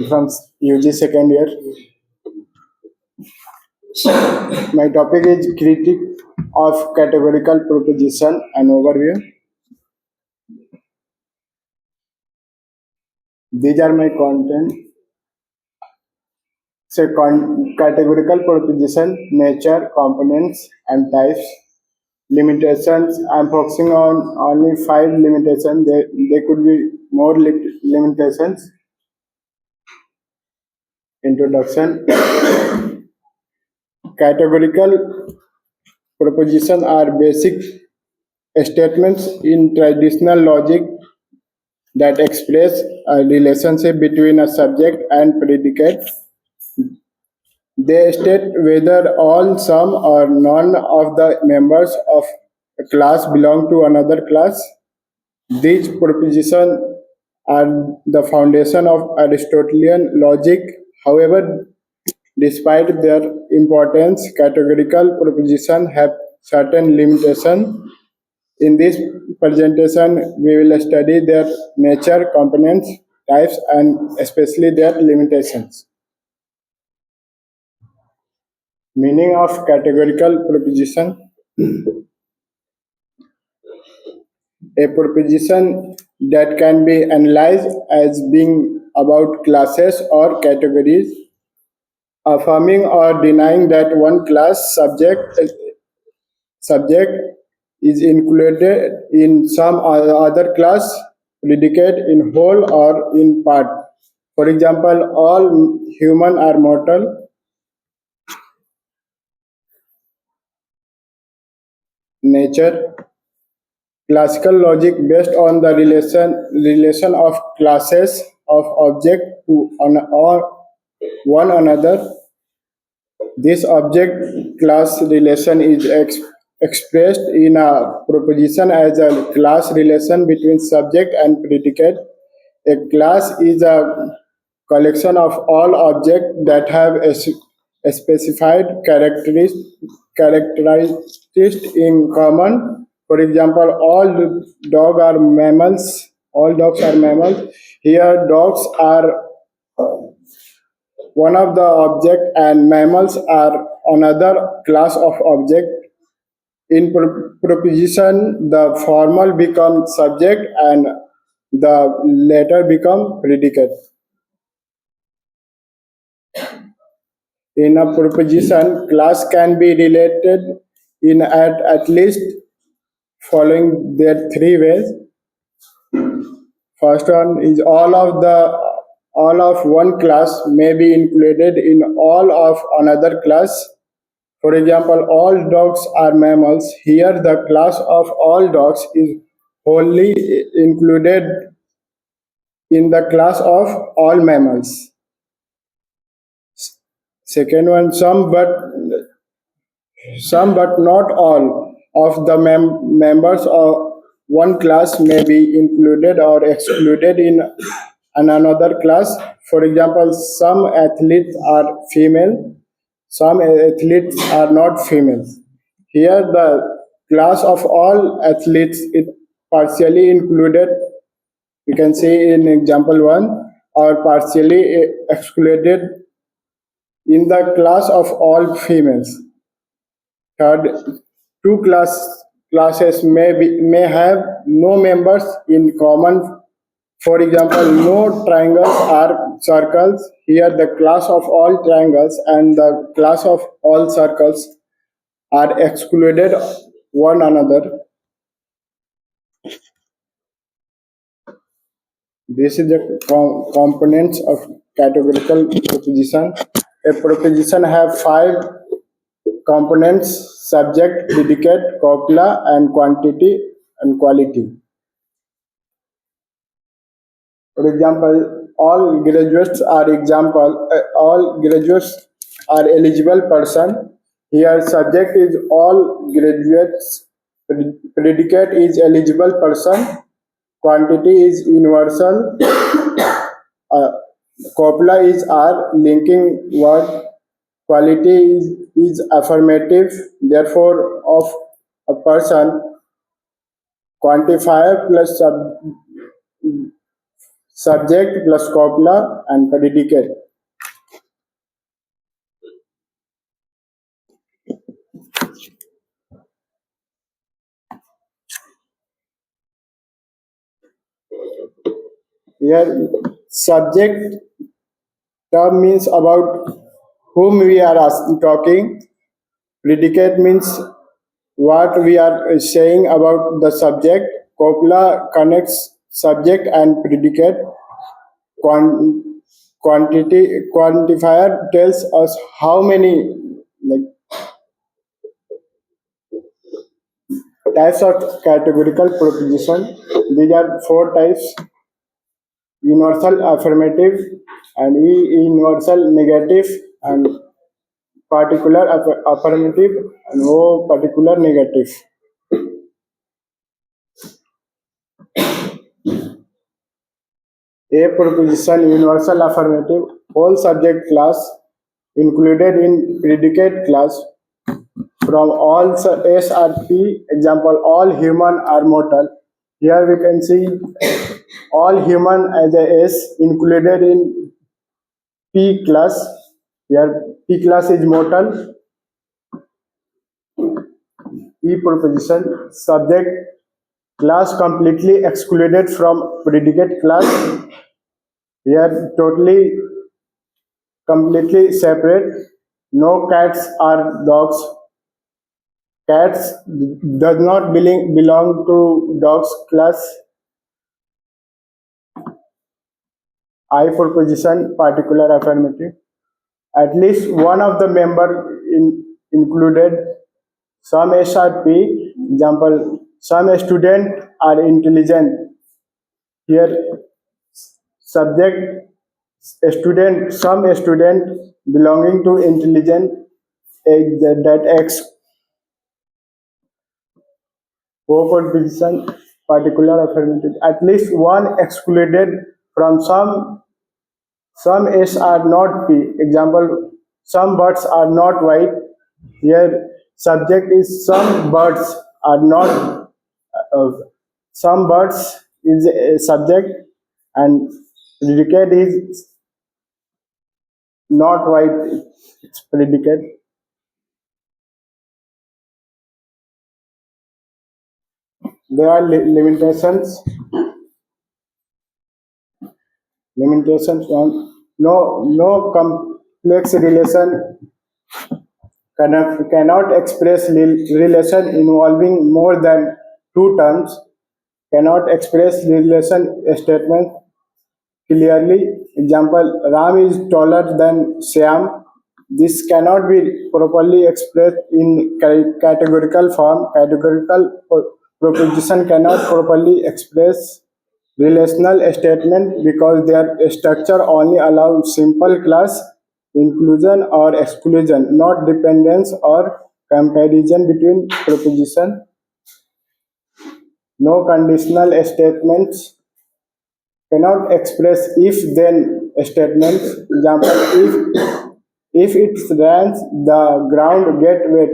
from UG second year. My topic is critique of categorical proposition and overview. These are my content. So, categorical proposition, nature, components, and types. Limitations. I'm focusing on only 5 limitations. There could be more limitations. Introduction. Categorical propositions are basic statements in traditional logic that express a relationship between a subject and predicate. They state whether all, some, or none of the members of a class belong to another class. These propositions are the foundation of Aristotelian logic. However, despite their importance, categorical propositions have certain limitations. In this presentation, we will study their nature, components, types, and especially their limitations. Meaning of categorical proposition. A proposition that can be analyzed as being about classes or categories, affirming or denying that one class subject is included in some other class predicate in whole or in part. For example, all humans are mortal. Nature. Classical logic based on the relation of classes of object to or one another. This object class relation is expressed in a proposition as a class relation between subject and predicate. A class is a collection of all objects that have a specified characteristics in common. For example, All dogs are mammals. Here, dogs are one of the object and mammals are another class of object. In proposition, the formal becomes subject and the latter become predicate. In a proposition, class can be related in at least following their 3 ways. First one is all of one class may be included in all of another class. For example, all dogs are mammals. Here, the class of all dogs is wholly included in the class of all mammals. Second one, some but not all of the members of one class may be included or excluded in another class. For example, some athletes are female, some athletes are not female. Here, the class of all athletes is partially included. You can see in example 1 or partially excluded in the class of all females. Third, classes may have no members in common. For example, no triangles are circles. Here, the class of all triangles and the class of all circles are excluded one another. This is the components of categorical proposition. A proposition have 5 components: subject, predicate, copula, and quantity and quality. For example, all graduates are eligible person. Here, subject is all graduates. Predicate is eligible person. Quantity is universal. Uh, Copula is our linking word. Quality is affirmative. Therefore, of a person, quantifier plus subject plus copula and predicate. Here, subject term means about whom we are talking. Predicate means what we are saying about the subject. Copula connects subject and predicate. Quan- Quantifier tells us how many like types of categorical proposition. These are four types: universal affirmative and universal negative and particular affirmative and no particular negative. A proposition universal affirmative whole subject class included in predicate class from all SRP example all human are mortal. Here we can see all human as a S included in P class. Here P class is mortal. E proposition subject class completely excluded from predicate class. Here totally completely separate. No cats or dogs. Cats does not belong to dogs class. I proposition particular affirmative. At least one of the member included some SRP. Example, some student are intelligent. Here subject student some student belonging to intelligent that X proposition particular affirmative. At least one excluded from some S are not P. Example, some birds are not white. Here subject is some birds are not uh, some birds is a subject and predicate is not white. It's predicate. There are limitations on no complex relation cannot express relation involving more than two terms, cannot express relation statement clearly. Example, Ram is taller than Shyam. This cannot be properly expressed in categorical form. Categorical proposition cannot properly express relational statement because their structure only allows simple class inclusion or exclusion, not dependence or comparison between proposition. No conditional statements cannot express if then statements. Example, if it rains the ground get wet.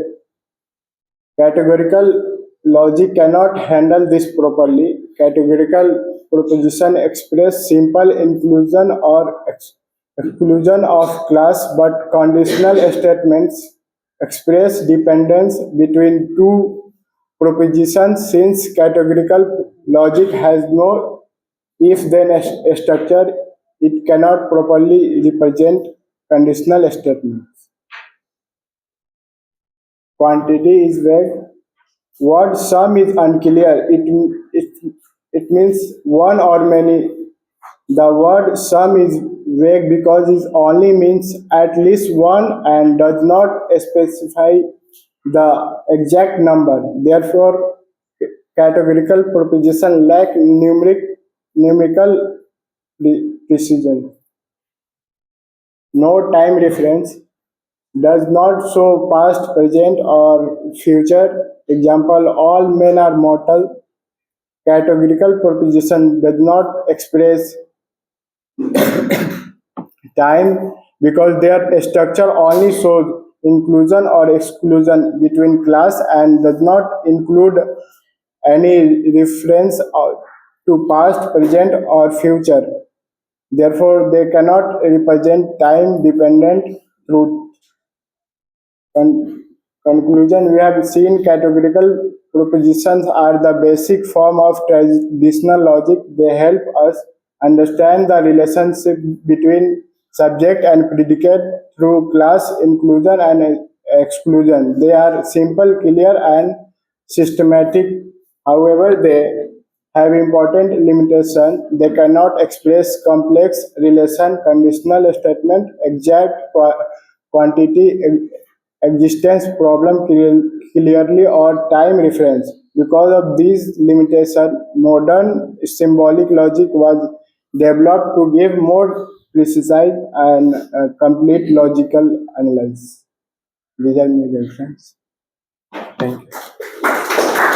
Categorical logic cannot handle this properly. Categorical proposition express simple inclusion or exclusion of class, but conditional statements express dependence between two propositions. Since categorical logic has no if then structure, it cannot properly represent conditional statements. Quantity is vague. Word sum is unclear. It means one or many. The word sum is vague because it only means at least one and does not specify the exact number. Therefore, categorical proposition lack numerical precision. No time reference does not show past, present, or future. Example, all men are mortal. Categorical proposition does not express time because their structure only shows inclusion or exclusion between class and does not include any reference to past, present, or future. Therefore, they cannot represent time-dependent truth. Con- Conclusion: we have seen categorical propositions are the basic form of traditional logic. They help us understand the relationship between subject and predicate through class inclusion and exclusion. They are simple, clear, and systematic. However, they have important limitations. They cannot express complex relation, conditional statement, exact quantity, existence problem clearly, or time reference. Because of these limitations, modern symbolic logic was developed to give more precise and complete logical analysis. These are my reference. Thank you.